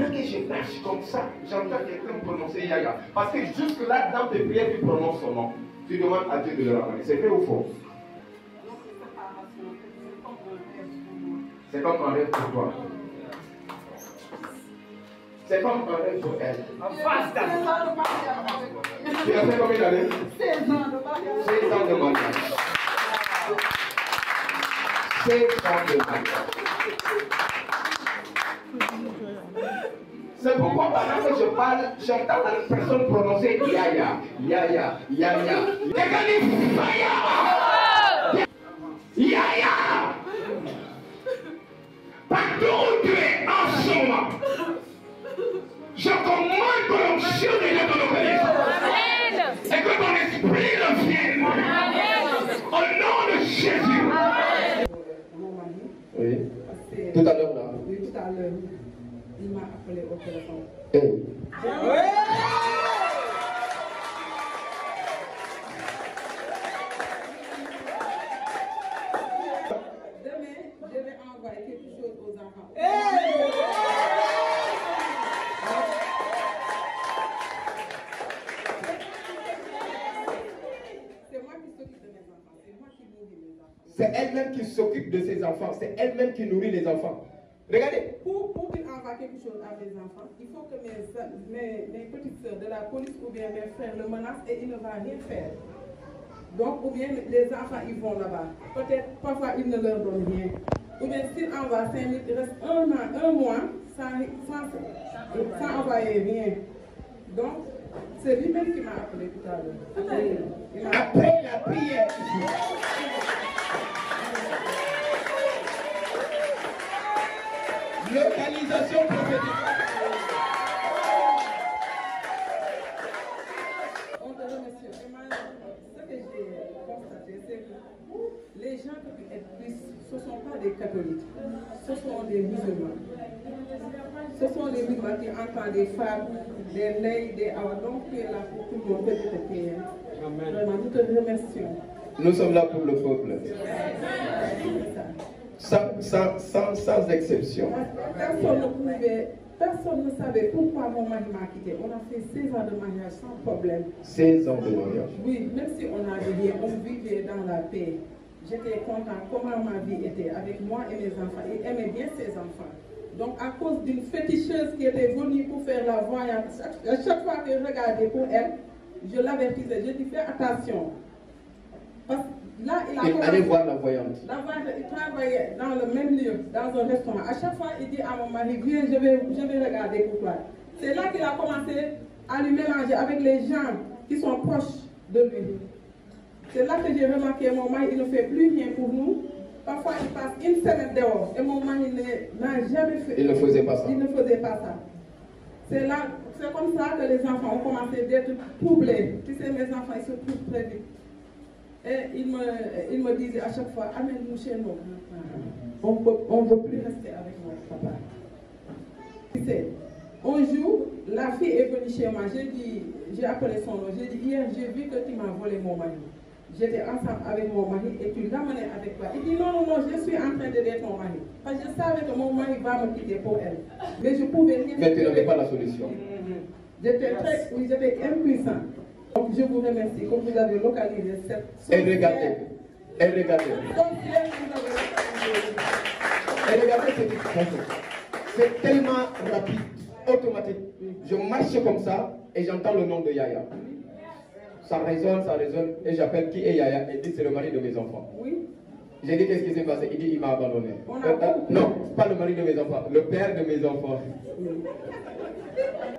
pendant que je marche comme ça, j'entends quelqu'un prononcer Yaya. Parce que jusque-là, dans tes prières, tu prononces son nom. Tu demandes à Dieu de le ramener. C'est vrai ou faux? C'est comme un rêve pour toi. C'est comme un rêve pour elle. Tu as fait combien d'années? 16 ans de mariage. 16 ans de mariage. 16 ans de mariage. C'est pourquoi pendant que je parle, j'entends une personne prononcer Yaya, Yaya, Yaya. Quelqu'un dit Faya! Yaya! Partout où tu es en ce moment, je commande que l'onction de Dieu te localise. Et que ton esprit revienne. Au nom de Jésus. Oui. Tout à l'heure là. Oui, tout à l'heure. Il m'a appelé au téléphone. Hey. Demain, je vais envoyer quelque chose aux enfants. C'est moi qui s'occupe de mes enfants. C'est moi qui nourris mes enfants. C'est elle-même qui s'occupe de ses enfants. C'est elle-même qui nourrit les enfants. Regardez. Pour qu'il envoie quelque chose à mes enfants, il faut que mes petites soeurs de la police ou bien mes frères le menacent et il ne va rien faire. Donc, ou bien les enfants, ils vont là-bas. Peut-être, parfois, ils ne leur donnent rien. Ou bien, s'ils envoient 5 000, il reste un mois sans envoyer rien. Donc, c'est lui-même qui m'a appelé tout à l'heure. Après la prière. Localisation prophétique. On te remercie. Ce que j'ai constaté, c'est que les gens qui sont plus, ce ne sont pas des catholiques, ce sont des musulmans. Ce sont des musulmans qui entendent des femmes, des nez, des awa. Donc tu es là pour tout le monde, que tu te payes. Vraiment, nous te remercions. Nous sommes là pour le peuple. Sans exception. Personne ne savait pourquoi mon mari m'a quitté. On a fait 16 ans de mariage sans problème. 16 ans de mariage. Oui, même si on a rien, on vivait dans la paix. J'étais content comment ma vie était avec moi et mes enfants. Il aimait bien ses enfants. Donc à cause d'une féticheuse qui était venue pour faire la voyance, à chaque fois que je regardais pour elle, je l'avertissais, je dis fais attention. Parce que là, il allait voir la voyante. Il travaillait dans le même lieu, dans un restaurant. À chaque fois, il dit à mon mari, viens, je vais regarder pour toi. C'est là qu'il a commencé à lui mélanger avec les gens qui sont proches de lui. C'est là que j'ai remarqué mon mari, il ne fait plus rien pour nous. Parfois, il passe une semaine dehors et mon mari n'a jamais fait. Il ne faisait pas ça. Il ne faisait pas ça. C'est comme ça que les enfants ont commencé d'être troublés. Tu sais, mes enfants, ils se trouvent très vite. Et il me disait à chaque fois, amène-nous chez nous. On ne veut plus rester avec notre papa. Tu sais, un jour, la fille est venue chez moi. J'ai appelé son nom. J'ai dit, hier, j'ai vu que tu m'as volé mon mari. J'étais ensemble avec mon mari et tu l'amenais avec toi. Il dit, non, je suis en train de d'être mon mari. Parce que je savais que mon mari va me quitter pour elle. Mais je pouvais rien faire. Mais tu n'avais pas la solution. J'étais impuissant. Donc je vous remercie que vous avez localisé cette... Et regardez. Et regardez cette situation. C'est tellement rapide, automatique. Je marche comme ça et j'entends le nom de Yaya. Ça résonne, et j'appelle qui est Yaya. Il dit c'est le mari de mes enfants. Oui. J'ai dit qu'est-ce qui s'est passé? Il dit il m'a abandonné. Non, pas le mari de mes enfants, le père de mes enfants.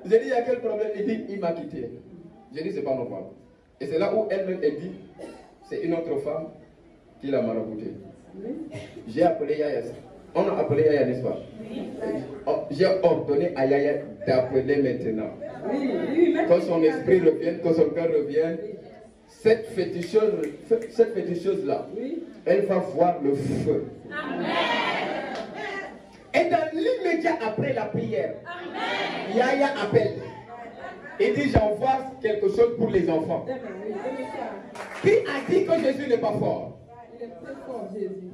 J'ai dit il y a quel problème? Il dit il m'a quitté. J'ai dit c'est pas normal. Et c'est là où elle-même elle dit c'est une autre femme qui l'a marabouté. J'ai appelé Yaya. On a appelé Yaya, n'est-ce pas? J'ai ordonné à Yaya d'appeler maintenant. Que son esprit revienne, que son cœur revienne. Cette féticheuse-là, elle va voir le feu. Amen. Et dans l'immédiat après la prière, Yaya appelle. Il dit j'envoie quelque chose pour les enfants. Qui a dit que Jésus n'est pas fort? Il est très fort, Jésus.